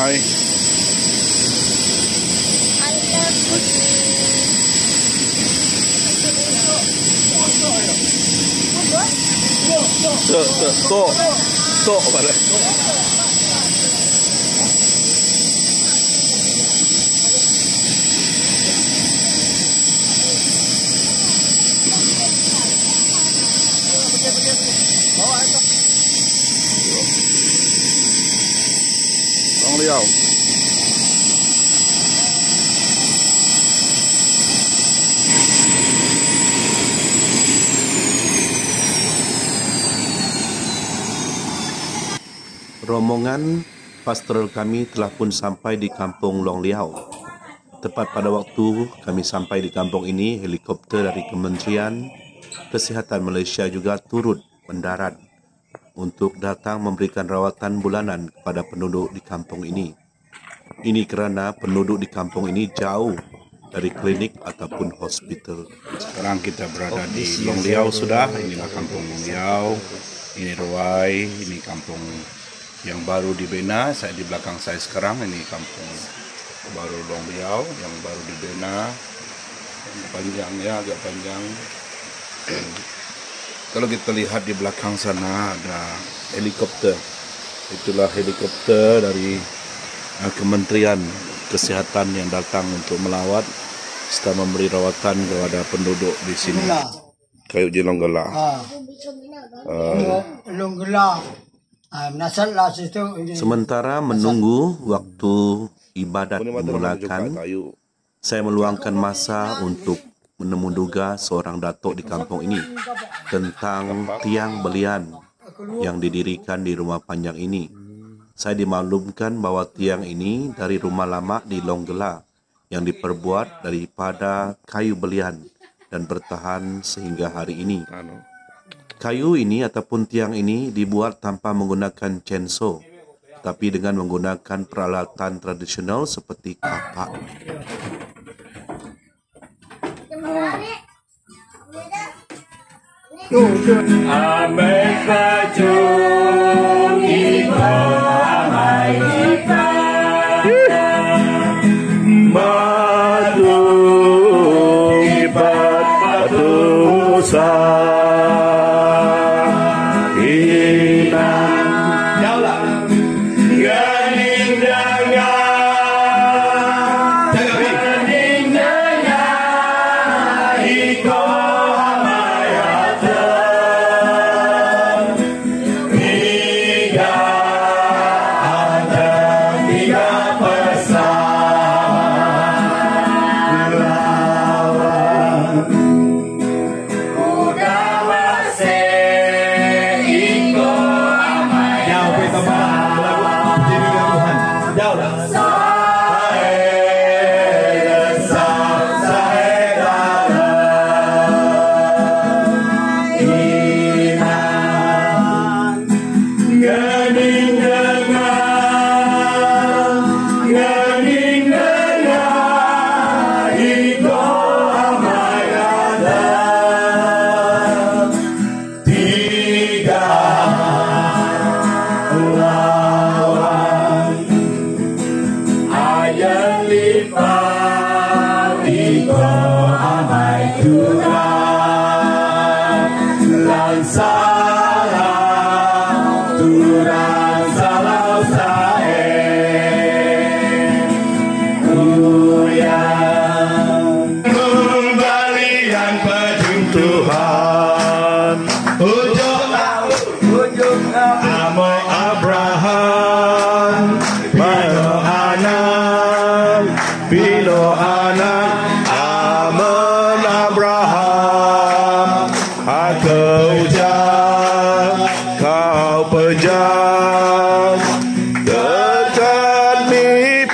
Bye. Tok pada. Long Liao. Rombongan pastoral kami telah pun sampai di kampung Long Liao. Tepat pada waktu kami sampai di kampung ini, helikopter dari Kementerian Kesihatan Malaysia juga turut mendarat untuk datang memberikan rawatan bulanan kepada penduduk di kampung ini. Ini kerana penduduk di kampung ini jauh dari klinik ataupun hospital. Sekarang kita berada di Long Liao sudah. Inilah kampung Long Liao. Ini Ruai, ini kampung yang baru dibina. Saya di belakang saya sekarang, ini kampung baru Long Liao yang baru dibina. Panjangnya agak panjang. Dan kalau kita lihat di belakang sana ada helikopter. Itulah helikopter dari Kementerian Kesihatan yang datang untuk melawat serta memberi rawatan kepada penduduk di sini. Kayu je Longgala. Longgala. Sementara menunggu waktu ibadat dimulakan, saya meluangkan masa untuk menemuduga seorang datuk di kampung ini tentang tiang belian yang didirikan di rumah panjang ini. Saya dimaklumkan bahawa tiang ini dari rumah lama di Longgala yang diperbuat daripada kayu belian dan bertahan sehingga hari ini. Kayu ini ataupun tiang ini dibuat tanpa menggunakan chainsaw, tapi dengan menggunakan peralatan tradisional seperti kapak. Ambil baju kita, amai kita, madu ibat batu sah.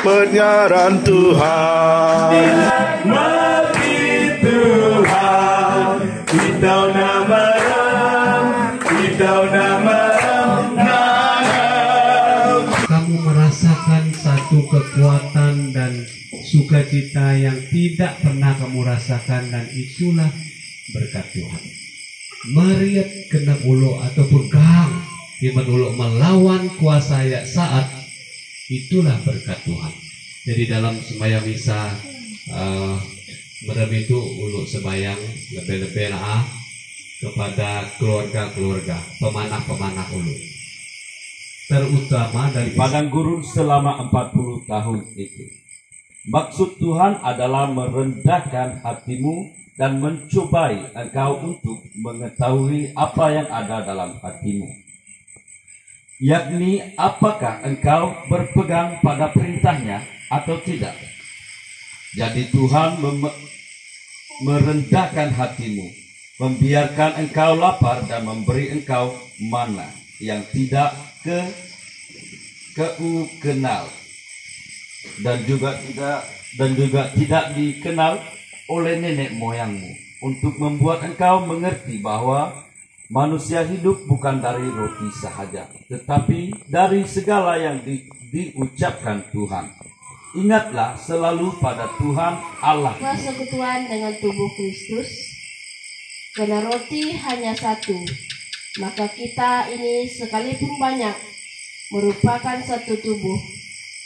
Penyaran Tuhan, mati Tuhan, kita nama, kamu merasakan satu kekuatan dan sukacita yang tidak pernah kamu rasakan, dan itulah berkat Tuhan. Meriat kena ulo ataupun gang yang menuluk melawan kuasa ya saat itulah berkat Tuhan. Jadi dalam sembahyang misa merem itu uluk sembahyang lebih-lebih kepada keluarga-keluarga, pemanah-pemanah uluk, terutama dari padang gurun selama 40 tahun itu. Maksud Tuhan adalah merendahkan hatimu dan mencobai engkau untuk mengetahui apa yang ada dalam hatimu, yakni apakah engkau berpegang pada perintahnya atau tidak. Jadi Tuhan merendahkan hatimu, membiarkan engkau lapar dan memberi engkau mana yang tidak kau kenal dan juga tidak dikenal oleh nenek moyangmu, untuk membuat engkau mengerti bahwa manusia hidup bukan dari roti sahaja, tetapi dari segala yang diucapkan Tuhan. Ingatlah selalu pada Tuhan Allah. Persekutuan dengan tubuh Kristus, karena roti hanya satu, maka kita ini sekalipun banyak merupakan satu tubuh,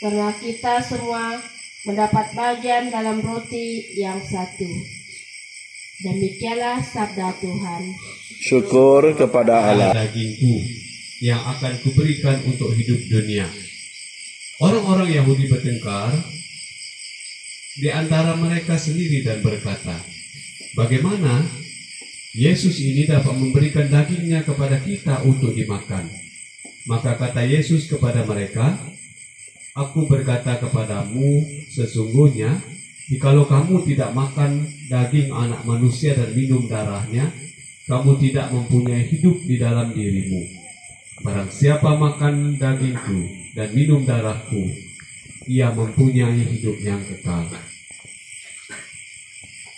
karena kita semua mendapat bagian dalam roti yang satu. Demikianlah sabda Tuhan. Syukur kepada Allah. Dagingku yang akan kuberikan untuk hidup dunia. Orang-orang Yahudi bertengkar di antara mereka sendiri dan berkata, bagaimana Yesus ini dapat memberikan dagingnya kepada kita untuk dimakan? Maka kata Yesus kepada mereka, aku berkata kepadamu, sesungguhnya jikalau kamu tidak makan daging anak manusia dan minum darahnya, kamu tidak mempunyai hidup di dalam dirimu. Barang siapa makan dagingku dan minum darahku, ia mempunyai hidup yang kekal.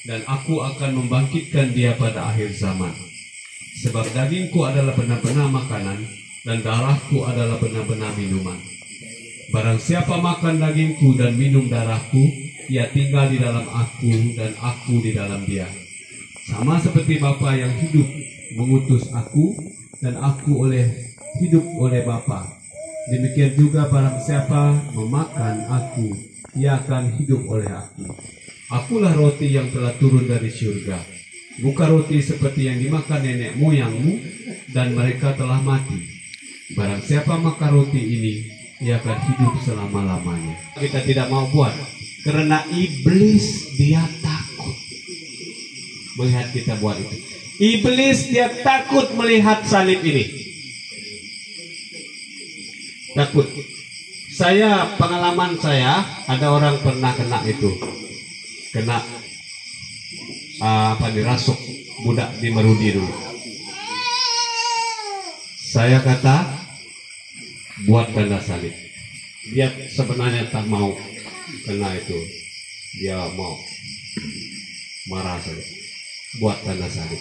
Dan aku akan membangkitkan dia pada akhir zaman. Sebab dagingku adalah benar-benar makanan, dan darahku adalah benar-benar minuman. Barang siapa makan dagingku dan minum darahku, ia tinggal di dalam aku dan aku di dalam dia. Sama seperti Bapa yang hidup mengutus aku, dan aku hidup oleh Bapa. Demikian juga barang siapa memakan aku, ia akan hidup oleh aku. Akulah roti yang telah turun dari surga, bukan roti seperti yang dimakan nenek moyangmu, dan mereka telah mati. Barang siapa makan roti ini, ia akan hidup selama-lamanya. Kita tidak mau buat, karena iblis dia takut melihat kita buat itu. Iblis dia takut melihat salib ini. Takut. Pengalaman saya, ada orang pernah kena itu, dirasuk budak di Merudi dulu. Saya kata, buat tanda salib. Dia sebenarnya tak mau kena itu, dia mau marah saja. Buat tanda salib.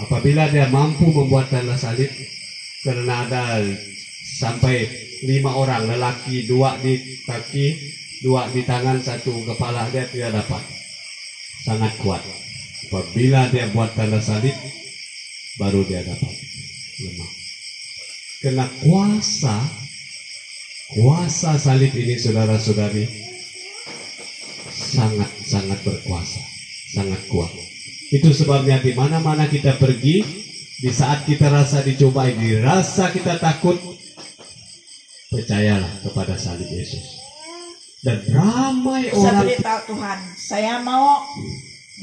Apabila dia mampu membuat tanda salib, karena ada sampai 5 orang, lelaki 2 di kaki, 2 di tangan, 1 kepala, dia tidak dapat. Sangat kuat. Apabila dia buat tanda salib, baru dia dapat. Lemah. Karena kuasa salib ini, saudara-saudari, sangat berkuasa, sangat kuat. Itu sebabnya di mana-mana kita pergi, di saat kita rasa dicobai, dirasa kita takut, percayalah kepada salib Yesus. Dan ramai orang. Saya beritahu Tuhan, saya mau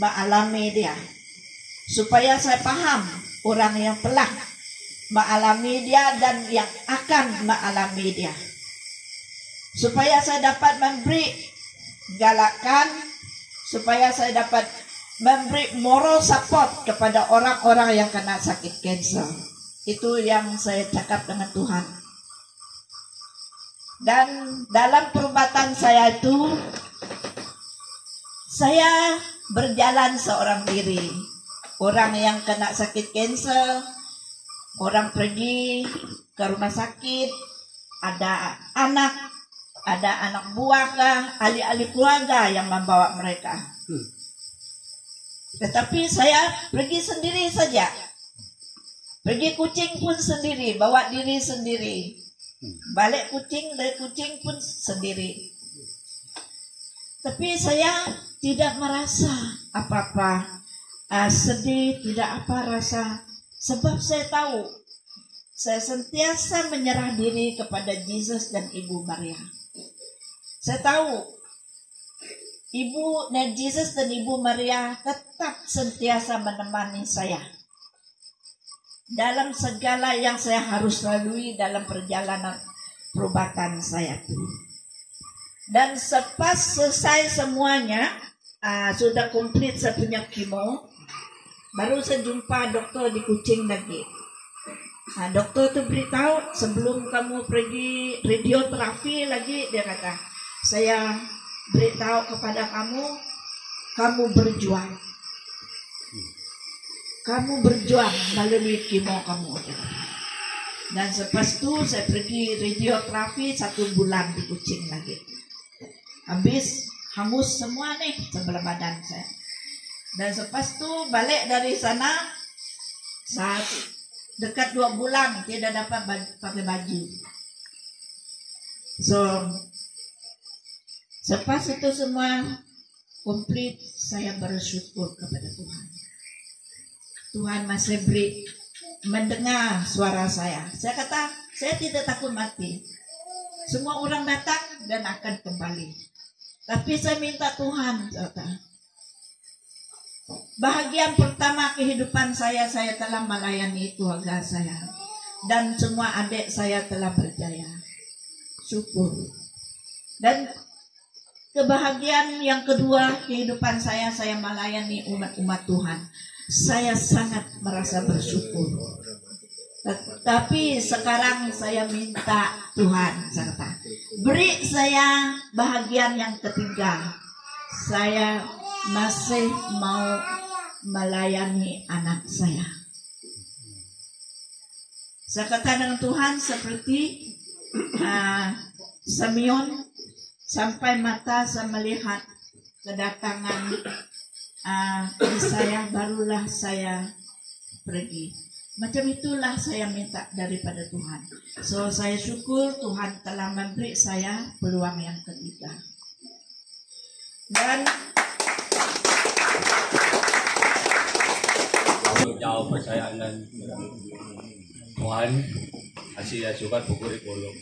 mengalami dia, supaya saya paham orang yang telah mengalami dia dan yang akan mengalami dia, supaya saya dapat memberi galakan, supaya saya dapat memberi moral support kepada orang-orang yang kena sakit kanser. Itu yang saya cakap dengan Tuhan. Dan dalam perubatan saya itu, saya berjalan seorang diri. Orang yang kena sakit kanser, orang pergi ke rumah sakit, ada anak buah kah, ahli-ahli keluarga yang membawa mereka. Tetapi saya pergi sendiri saja. Pergi kucing pun sendiri, bawa diri sendiri. Balik kucing, dari kucing pun sendiri. Tapi saya tidak merasa apa-apa, sedih, tidak apa rasa. Sebab saya tahu, saya sentiasa menyerah diri kepada Yesus dan Ibu Maria. Saya tahu, Ibu dan Yesus dan Ibu Maria tetap sentiasa menemani saya dalam segala yang saya harus lalui dalam perjalanan perubatan saya itu. Dan sepas selesai semuanya, sudah komplit saya punya kemo, baru saya jumpa dokter di Kuching lagi. Dokter itu beritahu, sebelum kamu pergi radioterapi lagi, dia kata, saya beritahu kepada kamu berjuang. Kamu berjuang melalui kemo kamu. Dan selepas itu saya pergi radioterapi 1 bulan di Kuching lagi. Habis hangus semua nih sebelah badan saya. Dan selepas itu balik dari sana, saat dekat 2 bulan tidak dapat pakai baju. So selepas itu semua komplit, saya bersyukur kepada Tuhan. Tuhan masih beri mendengar suara saya. Saya kata, saya tidak takut mati. Semua orang datang dan akan kembali. Tapi saya minta Tuhan, bahagian pertama kehidupan saya telah melayani keluarga saya. Dan semua adik saya telah berjaya. Syukur. Dan kebahagiaan yang kedua kehidupan saya melayani umat-umat Tuhan. Saya sangat merasa bersyukur. Tapi sekarang saya minta Tuhan, saya kata, beri saya bahagian yang ketiga. Saya masih mau melayani anak saya. Saya kata dengan Tuhan seperti Simeon, sampai mata saya melihat kedatangan saya, barulah saya pergi. Macam itulah saya minta daripada Tuhan. So saya syukur Tuhan telah memberi saya peluang yang ketiga. Dan jauh percayaan dan Tuhan kasih ya suka pukul bolong.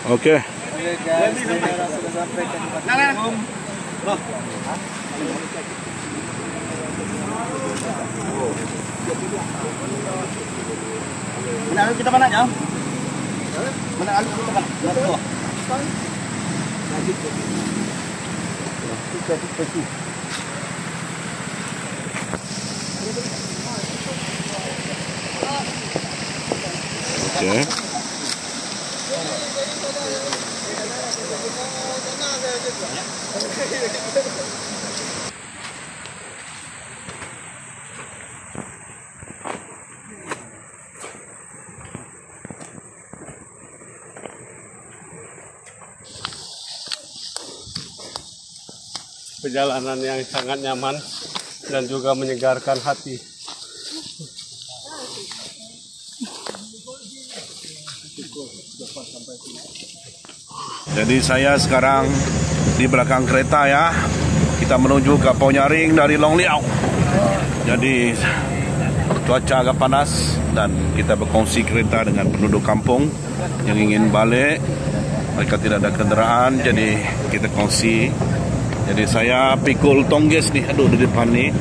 Oke. Mana kita mana ya? Mana alu kita kan? Oke. Perjalanan yang sangat nyaman dan juga menyegarkan hati. Jadi saya sekarang di belakang kereta ya. Kita menuju ke Ponyaring dari Long Liao. Jadi cuaca agak panas dan kita berkongsi kereta dengan penduduk kampung yang ingin balik. Mereka tidak ada kenderaan, jadi kita kongsi. Jadi saya pikul Tongges nih, aduh di depan nih.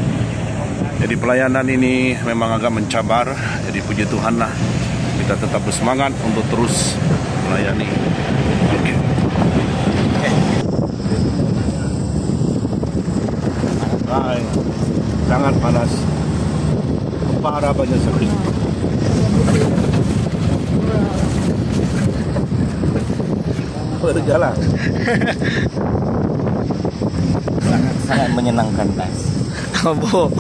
Jadi pelayanan ini memang agak mencabar. Jadi puji Tuhan lah, kita tetap bersemangat untuk terus melayani. Oke. Hai, sangat panas. Parah banyak sakit. Berjalan. Sangat menyenangkan, Mas. Apa?